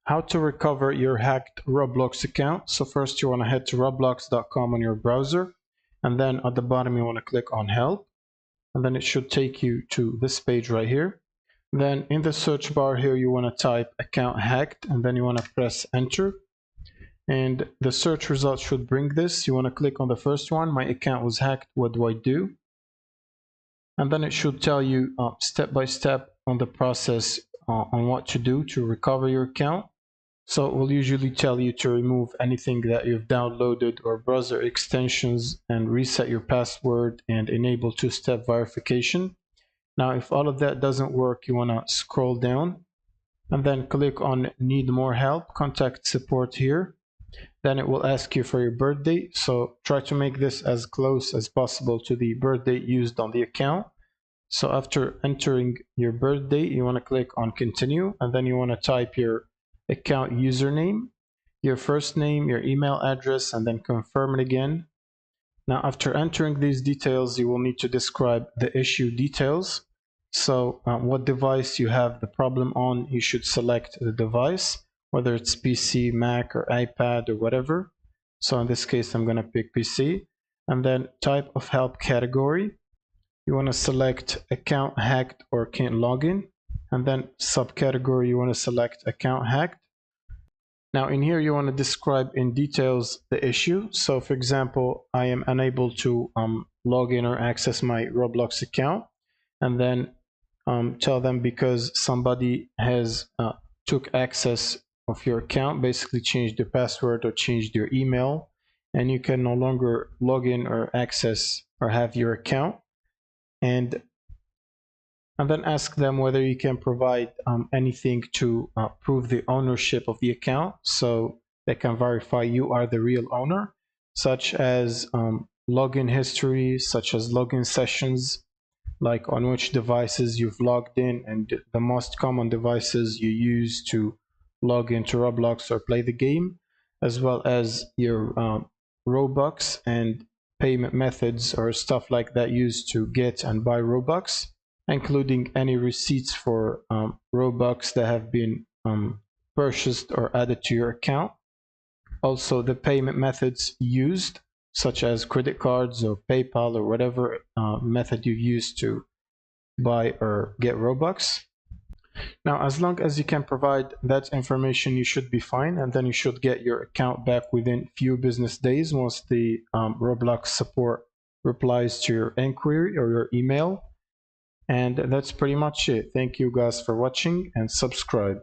how to recover your hacked Roblox account. So first you want to head to roblox.com on your browser, and then at the bottom you want to click on help, and then it should take you to this page right here. Then in the search bar here you want to type account hacked, and then you want to press enter, and the search results should bring this. You want to click on the first one, my account was hacked, what do I do? And then it should tell you step by step on the process on what to do to recover your account. So it will usually tell you to remove anything that you've downloaded or browser extensions and reset your password and enable two-step verification. Now, if all of that doesn't work, you want to scroll down and then click on need more help, contact support here. Then it will ask you for your birth date. So try to make this as close as possible to the birth date used on the account. So after entering your birth date, you want to click on continue, and then you want to type your account username, your first name, your email address, and then confirm it again. Now, after entering these details, you will need to describe the issue details. So what device you have the problem on, you should select the device, whether it's PC, Mac, or iPad, or whatever. So in this case, I'm going to pick PC. And then type of help category. You want to select account hacked or can't log in. And then subcategory, you want to select account hacked. Now in here, you want to describe in details the issue. So for example, I am unable to log in or access my Roblox account, and then tell them because somebody has took access of your account, basically changed your password or changed your email, and you can no longer log in or access or have your account. And then ask them whether you can provide anything to prove the ownership of the account, so they can verify you are the real owner, such as login history, such as login sessions, like on which devices you've logged in and the most common devices you use to log into Roblox or play the game, as well as your Robux and payment methods or stuff like that used to get and buy Robux, including any receipts for Robux that have been purchased or added to your account. Also the payment methods used, such as credit cards or PayPal or whatever method you use to buy or get Robux. Now, as long as you can provide that information, you should be fine, and then you should get your account back within few business days once the Roblox support replies to your inquiry or your email. And that's pretty much it. Thank you guys for watching, and subscribe.